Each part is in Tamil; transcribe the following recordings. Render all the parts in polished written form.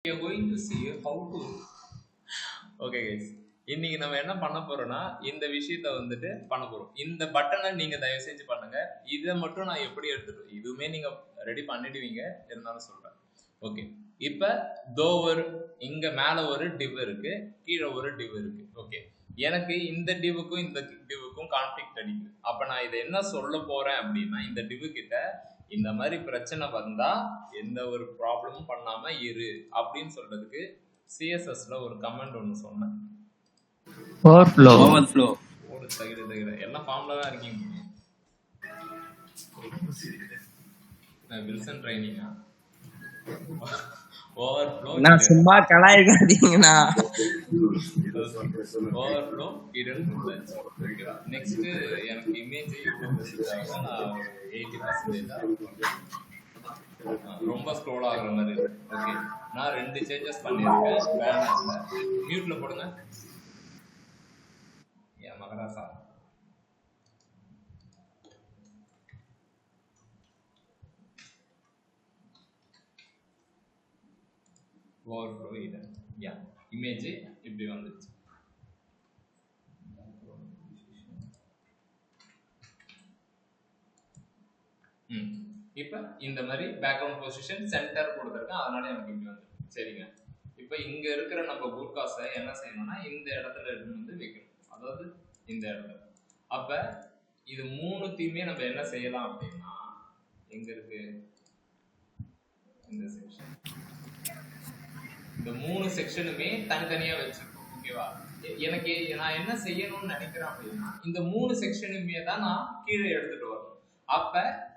We are going to see how to okay guys, இன்னைக்கு நம்ம என்ன பண்ண போறோம்னா இந்த விஷயத்தை வந்துட்டு பண்ண போறோம். இந்த பட்டனை நீங்க தயவு செஞ்சு பண்ணுங்க. இதை மட்டும் நான் எப்படி எடுத்துட்டு இதுவுமே நீங்க ரெடி பண்ணிடுவீங்க, இருந்தாலும் சொல்றேன். ஓகே, இப்ப ஒரு இங்க மேல ஒரு டிவ் இருக்கு, கீழே ஒரு டிவ் இருக்கு. ஓகே, எனக்கு இந்த டிவுக்கும் இந்த டிவுக்கும் கான்ஃபிளிக்ட் அடிக்குது. அப்ப நான் இதை என்ன சொல்ல போறேன் அப்படின்னா, இந்த டிவு கிட்ட இந்த மாதிரி பிரச்சனை வந்தா எந்த ஒரு ப்ராப்ளமும் பண்ணாம இரு அப்படின்னு சொல்றதுக்கு சிஎஸ்எஸ்ல ஒரு கமெண்ட் ஒன்று சொன்னேன். ஓவர்ஃப்ளோ ஒரு தகிர எல்லாம் ஃபார்ம்ல தான் இருக்கீங்க. வில்சன் ட்ரைனிங்கா? ஓவர்ஃப்ளோ நான் சும்மா கலாய்க்காதீங்கண்ணா. ஓவர்ஃப்ளோ ஹிடன் ஃபுல்லன்ஸ். நெக்ஸ்ட் எனக்கு இமேஜ் நான் 80% ரொம்ப ஸ்க்ரோல் ஆகுற மாதிரி இருக்கு. ஓகே, நான் 2 சேஞ்சஸ் பண்ணியிருக்கேன். பேனர்ல மியூட்ல போடுங்க. ஏன் மகராசா ஓவர்ஃப்ளோ ஹிடன். யா, இமேஜ் இப்படி வந்துச்சு. இப்போ இந்த மாதிரி பேக்ரவுண்ட் பொசிஷன் சென்டர் கொடுத்துருக்கேன், அதனால எனக்கு இப்படி வந்து சரிங்க. இப்போ இங்க இருக்கிற நம்ம குர்காஸை என்ன செய்யணும்னா இந்த இடத்துல வந்து வைக்கணும், அதாவது இந்த இடத்துல. அப்ப இது மூணுத்தையுமே நம்ம என்ன செய்யலாம் அப்படின்னா, எங்க இருக்கு இந்த செக்ஷன், இந்த 3 செக்ஷனுமே தனித்தனியா வச்சிருக்கோம். ஓகேவா? எனக்கு நான் என்ன செய்யணும்னு நினைக்கிறேன் அப்படின்னா, இந்த 3 செக்ஷனுமே தான் நான் கீழே எடுத்துட்டு வரணும். அப்ப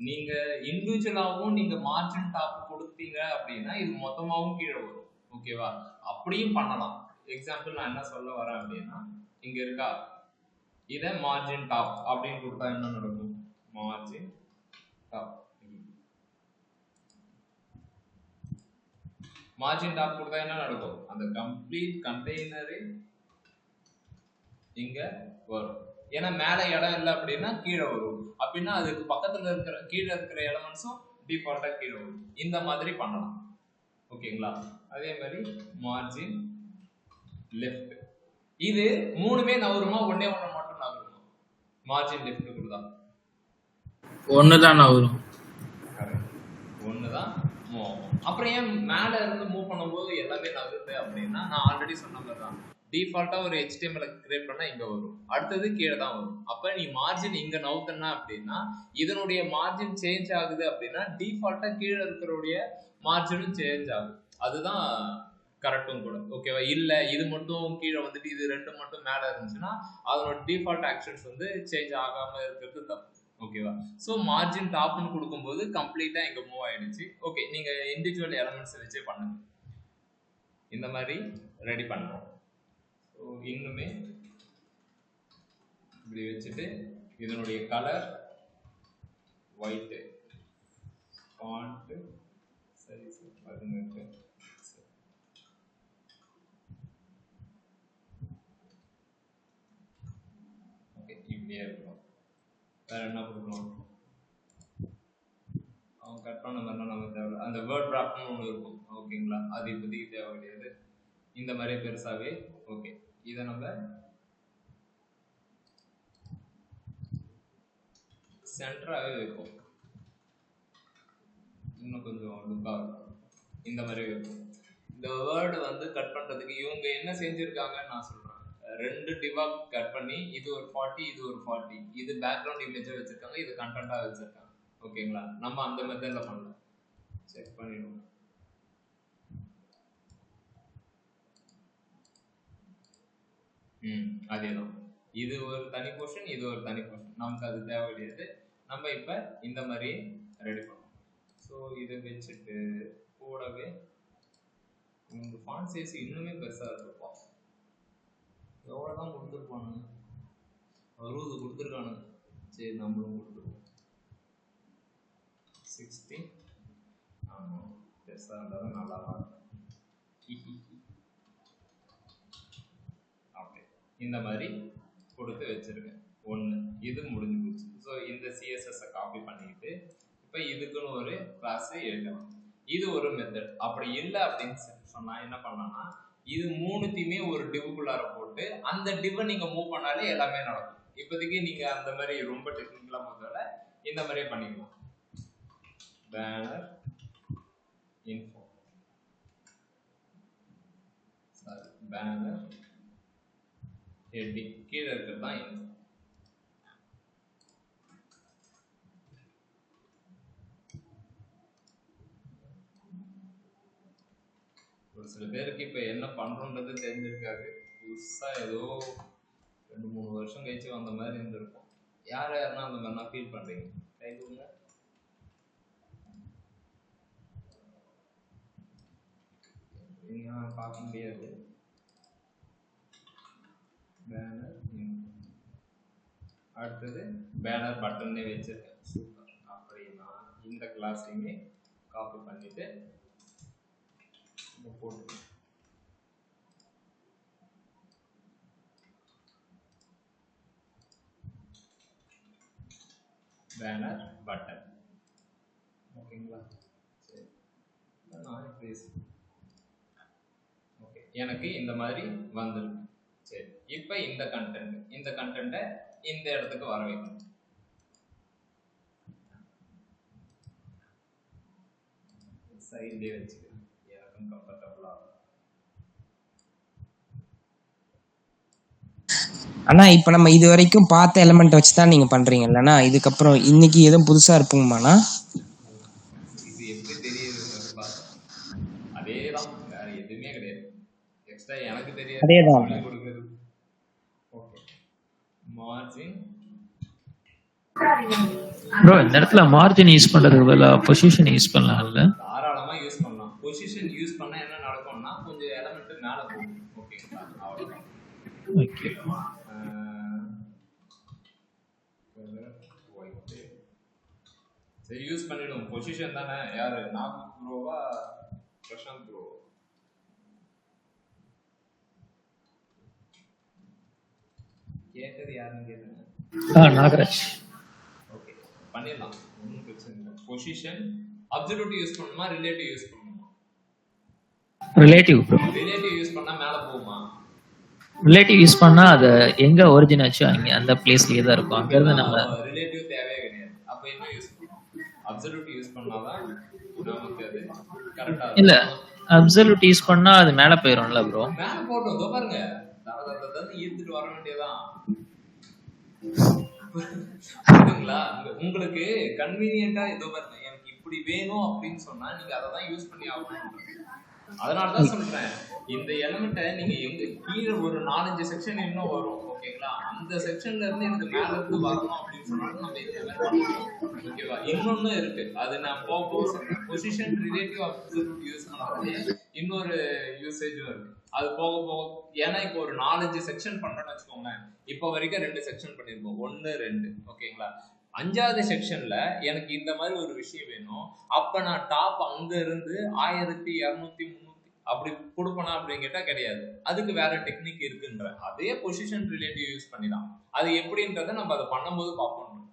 நீங்க இண்டிவிஜுவலாவும் நீங்க மார்ஜின் டாப் கொடுத்தீங்க அப்படின்னா இது மொத்தமாவும் கீழே வரும். ஓகேவா? அப்படியும் பண்ணலாம். எக்ஸாம்பிள் நான் என்ன சொல்ல வரேன் அப்படின்னா, இங்க இருக்கா, இதை மார்ஜின் டாப் அப்படின்னு கொடுத்தா என்ன நடக்கும்? மார்ஜின் டாப், மார்ஜின் டாப் கொடுத்தா என்ன நடக்கும்? அந்த கம்ப்ளீட் கண்டெய்னரு இங்க வரும். ஏன்னா மேல இடம் இல்லை அப்படின்னா கீழே வரும். அப்படின்னா அதுக்கு பக்கத்துல இருக்கிற கீழே இருக்கிற எலமெண்ட்ஸும் டிஃபால்ட்டா கீழே வரும். இந்த மாதிரி பண்ணலாம். ஓகேங்களா? அதே மாதிரி மார்ஜின் லெஃப்ட், இது மூணுமே நவருமா, ஒன்னே ஒண்ணு மட்டும் நவருமா? மார்ஜின் லெஃப்ட் கொடுத்தா ஒண்ணுதான் நவரும், ஒண்ணுதான் மூவ் ஆகும். அப்புறம் ஏன் மேல இருந்து மூவ் பண்ணும்போது எல்லாமே நகருது அப்படின்னா, நான் ஆல்ரெடி சொன்ன மாதிரி தான், டிஃபால்ட்டா ஒரு HTML கிரியேட் பண்ணா இங்க வரும், அடுத்தது கீழே தான் வரும். அப்ப நீ மார்ஜின் இங்க நவுத்தனா அப்படின்னா இதனுடைய மார்ஜின் சேஞ்ச் ஆகுது அப்படின்னா டிஃபால்ட்டா கீழே இருக்கிறோடைய மார்ஜினும் சேஞ்ச் ஆகும். அதுதான் கரெக்டும் கூட. ஓகேவா? இல்ல இது மட்டும் கீழே வந்துட்டு இது ரெண்டு மட்டும் மேல இருந்துச்சுன்னா அதனோட டிஃபால்ட் ஆக்ஷன்ஸ் வந்து சேஞ்ச் ஆகாம இருக்கிறது தப்பு. ஓகேவா? ஸோ மார்ஜின் டாப்னு கொடுக்கும்போது கம்ப்ளீட்டா இங்க மூவ் ஆயிடுச்சு. ஓகே, நீங்க இண்டிவிஜுவல் எலமெண்ட்ஸ் வச்சே பண்ணுங்க. இந்த மாதிரி ரெடி பண்றோம். ஸோ இன்னுமே இப்படி வச்சுட்டு இதனுடைய colour white, font size 18. Okay, இப்படியே இருக்கும். வேற என்ன கொடுக்கணும்? அவங்க கட் பண்ண மாதிரிலாம் நம்ம தேவை. அந்த வேர்ட் ட்ராப்னு ஒன்று இருக்கும். ஓகேங்களா? அது இப்போதைக்கு தேவை கிடையாது. இந்த மாதிரி பெருசாவே. ஓகே, இதை நம்ம சென்டராகவே வைப்போம். இன்னும் கொஞ்சம் லுக்காக இருக்கும். இந்த மாதிரி வைப்போம். இந்த வேர்டு வந்து கட் பண்றதுக்கு இவங்க என்ன செஞ்சிருக்காங்கன்னு நான் சொல்றேன். 2 டிவா கட் பண்ணி இது ஒரு 40, இது ஒரு 40, இது பேக்ரவுண்ட் இமேஜா வச்சிருக்காங்க, இது கண்டென்ட்டா வச்சிருக்காங்க. ஓகேங்களா? நம்ம அந்த மெத்தட்ல பண்ணலாம். செக் பண்ணிடுவோம். அதேதான். இது ஒரு தனி போர்ஷன், இது ஒரு தனி போர்ஷன். நமக்கு அது தேவை கிடையாது. நம்ம இப்ப இந்த மாதிரி ரெடி பண்ணோம். ஸோ இதை வச்சுட்டு கூடவே இந்த ஃபாண்ட் சைஸ் இன்னுமே பெருசா இருக்குப்பா. எவ்வளவுதான் கொடுத்துருப்பானுங்க? 60 கொடுத்துருக்கானுங்க. சரி, நம்மளும் கொடுத்துருவோம் 60. ஆமா, பெருசா இருந்தாலும் நல்லா தான் இருக்கும். ஓகே, இந்த மாதிரி கொடுத்து வச்சிருக்கேன். ஒன்று இது முடிஞ்சு போச்சு. ஸோ இந்த சிஎஸ்எஸ் காப்பி பண்ணிட்டு இப்போ இதுக்குன்னு ஒரு கிளாஸ் எழுதலாம். இது ஒரு மெத்தட். அப்படி இல்லை அப்படின்னு நான் என்ன பண்ணலாம்னா இது மூணுத்தையுமே ஒரு டிவ்க்குள்ளார போட்டு அந்த டிவ்வை நீங்க மூவ் பண்ணாலே எல்லாமே நடக்கும். இப்போதைக்கு நீங்க அந்த மாதிரி ரொம்ப டெக்னிக்கலா போகிறதால இந்த மாதிரியே பண்ணிக்கலாம். பேனர் இன்ஃபோ பேனர் ஹெட்டிங் கீழே இருக்கிறது தான் இன்ஃபோ. ஒரு சில பேருக்கு இப்போ என்ன பண்ணுறோன்றது தெரிஞ்சிருக்காது. புதுசாக ஏதோ 2-3 வருஷம் கழிச்சு வந்த மாதிரி இருந்திருக்கும். யாருன்னா அந்த மாதிரிலாம் ஃபீல் பண்ணுறீங்க கை கொடுங்க. பார்க்க முடியாது. பேனர் அடுத்தது பேனர் பட்டனே வச்சிருக்கேன். சூப்பர். அப்படின்னா இந்த கிளாஸையுமே காப்பி பண்ணிட்டு போட்டு பேனர் பட்டன். ஓகேங்களா? சரி, நான் ப்ளீஸ் ஓகே, எனக்கு இந்த மாதிரி வந்துருக்கு. சரி, இப்போ இந்த கண்டென்ட்டை இந்த இடத்துக்கு வர வைக்கணும். சைட்லேயே வச்சுக்கிறேன், எனக்கும் கம்ஃபர்டபுளா. ஆனா இப்ப நம்ம இது வரைக்கும் பார்த்த எலிமெண்ட் வச்சு தான் நீங்க பண்றீங்கல்லண்ணா, இதுக்கப்புறம் இன்னைக்கு எதுவும் புதுசா இருப்போமாண்ணா? இது எப்படி தெரியுது பார்த்தா அதே தான், வேற எதுவுமே கிடையாது. எக்ஸ்ட்ரா எனக்கு தெரியாது சொல்லி கொடுக்குறது. ஓகே, மார்ஜின் ப்ரோ இந்த இடத்துல மார்ஜின் யூஸ் பண்றதுக்கு பதிலா பொசிஷன் யூஸ் பண்ணலாம்ல? தாராளமா யூஸ் பண்ணலாம். பொசிஷன் யூஸ் பண்ணா என்ன நடக்கும்னா கொஞ்சம் எலிமெண்ட் மேல போகும். ஓகேங்களா? அவ்வளவுதான். ஓகே, சரி, யூஸ் பண்ணிடுவோம். பொசிஷன் தானே. யாரு, நாகு ப்ரோவா பிரசாந்த் ப்ரோ? கேட்டது யாருன்னு கேளுங்க. நாகராஜ். ஓகே, பண்ணிடலாம், ஒன்றும் பிரச்சனை இல்லை. பொசிஷன் அப்சல்யூட் யூஸ் பண்ணணுமா ரிலேட்டிவ் யூஸ் பண்ணணுமா? Relative bro. ரிலேட்டிவ் யூஸ் பண்ணா மேல போகுமா? ரிலேட்டிவ் யூஸ் பண்ணா அது எங்க ஒரிஜின் ஆச்சோ அங்க அந்த பிளேஸ்லயே தான் இருக்கும். அங்க இருந்து நம்ம ரிலேட்டிவ் தேவையே கிடையாது. அப்ப என்ன யூஸ் பண்ணணும்? அப்சல்யூட் யூஸ் பண்ணாதான் நமக்கு அது கரெக்ட்டா இருக்கும். இல்ல, அப்சல்யூட் யூஸ் பண்ணா அது மேல போயிடும்ல ப்ரோ? மேல போட்டும். இதோ பாருங்க, அத ஈர்த்துட்டு வர வேண்டியதான். புரியுதுங்களா? உங்களுக்கு கன்வீனியன்ட்டா இதோ பாருங்க, எனக்கு இப்படி வேணும் அப்படின்னு சொன்னா நீங்க அதை தான் யூஸ் பண்ணி ஆகணும். அதனாலதான் சொல்றேன், இந்த எலிமெண்ட்டை நீங்க எங்க கீழே ஒரு 4-5 செக்ஷன் இன்னும் வரும். ஓகேங்களா? அந்த செக்ஷன்ல இருந்து எனக்கு மேல இருந்து வரணும் அப்படின்னு சொன்னாலும் நம்ம இந்த மாதிரி பண்ணணும். ஓகேவா? இன்னொன்னு இருக்கு, அது நான் போக சொல்றேன். பொசிஷன் ரிலேட்டிவ் அப்சல்யூட் யூஸ் பண்ணாலே இன்னொரு யூசேஜும் இருக்கு. அது போக போக, ஏன்னா இப்போ ஒரு 4-5 செக்ஷன் பண்றேன்னு வச்சுக்கோங்களேன். இப்போ வரைக்கும் 2 செக்ஷன் பண்ணிருக்கோம், 1, 2. ஓகேங்களா? 5வது செக்ஷன்ல எனக்கு இந்த மாதிரி ஒரு விஷயம் வேணும். அப்ப நான் டாப் அங்க இருந்து 1200 300 அப்படி கொடுப்பனா அப்படின்னு கேட்டா கிடையாது. அதுக்கு வேற டெக்னிக் இருக்குன்ற. அதே பொசிஷன் ரிலேட்டிவ் யூஸ் பண்ணிதான். அது எப்படின்றத நம்ம அதை பண்ணும்போது பார்ப்போம்.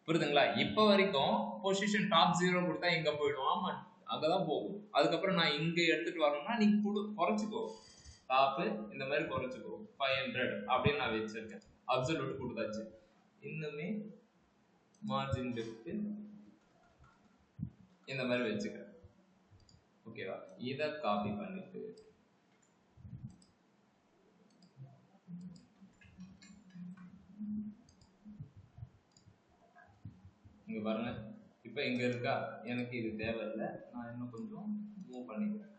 புரியுதுங்களா? இப்ப வரைக்கும் பொசிஷன் டாப் 0 கொடுத்தா இங்க போயிடும். ஆமா, அங்கதான் போகும். அதுக்கப்புறம் நான் இங்க எடுத்துட்டு வரணும்னா நீ குறைச்சிக்கோ, டாப்பு இந்த மாதிரி குறைச்சிக்கோ, 500 அப்படின்னு நான் வச்சிருக்கேன். அப்சல்யூட் கொடுத்தாச்சு. இன்னுமே மார்ஜின் லெஃப்ட் இந்த மாதிரி வச்சுக்கிறேன். ஓகேவா? இதை காப்பி பண்ணிட்டு இங்க பாருங்க, இப்ப இங்க இருக்கா, எனக்கு இது தேவையில்லை. நான் இன்னும் கொஞ்சம் மூவ் பண்ணிக்கிறேன்.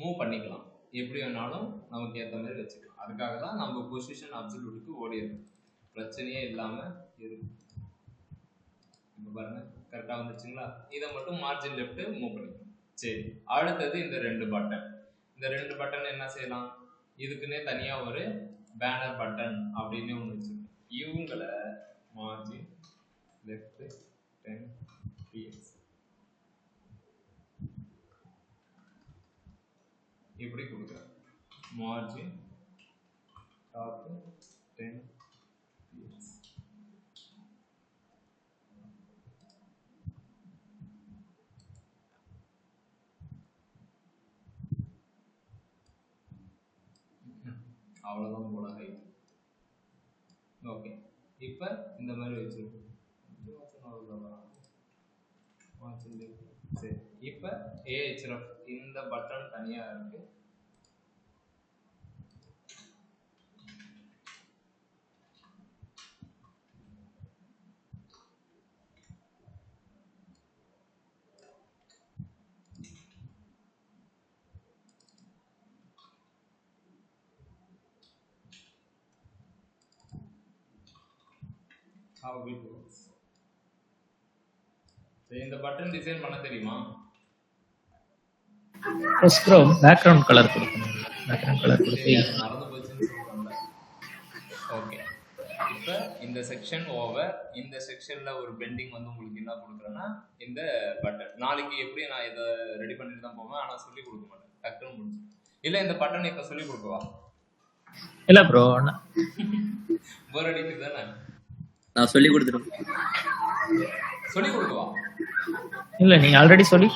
மூவ் பண்ணிக்கலாம், எப்படி வேணாலும் நமக்கு ஏற்ற மாதிரி வச்சுக்கலாம். அதுக்காக தான் நம்ம பொசிஷன் அப்சல்யூட்டுக்கு ஓடிடும், பிரச்சனையே இல்லாம இருக்கும். இப்போ பாருங்க, கரெக்டாக வந்துச்சுங்களா? இதை மட்டும் மார்ஜின் லெஃப்ட் மூவ் பண்ணிக்கலாம். சரி, அடுத்தது இந்த 2 பட்டன். இந்த 2 பட்டன் என்ன செய்யலாம்? இதுக்குன்னே தனியா ஒரு பேனர் பட்டன் அப்படின்னு ஒன்று வச்சுருக்கோம். இவங்களை மார்ஜின் லெஃப்ட் 10 px இப்படி கொடுக்குறேன். Margin top 10 px. அவ்வளோதான் போல ஹைட். ஓகே, இப்போ இந்த மாதிரி வச்சிருக்கோம். சரி, இப்போ AHRF இந்த பட்டன் தனியா இருக்கு. How it works. இந்த பட்டன் டிசைன் பண்ண தெரியுமா? ஃபர்ஸ்ட் ப்ரோ பேக்ரவுண்ட் கலர் கொடுக்கணும். பேக்ரவுண்ட் கலர் கொடுத்து மறந்து போச்சுன்னு சொல்றேன். ஓகே, இப்போ இந்த செக்ஷன் ஓவர். இந்த செக்ஷன்ல ஒரு பெண்டிங் வந்து உங்களுக்கு என்ன கொடுக்குறேன்னா இந்த பட்டன். நாளைக்கு எப்படி நான் இதை ரெடி பண்ணிட்டு தான் போவேன், ஆனால் சொல்லி கொடுக்க மாட்டேன், டக்குன்னு முடிச்சு. இல்லை இந்த பட்டன் இப்போ சொல்லி கொடுக்கவா? இல்ல ப்ரோ, போர் அடிக்குது தானே? நான் சொல்லி கொடுத்துருவேன். சொல்லி கொடுக்கவா? இல்ல நீங்க ஆல்ரெடி சொல்லி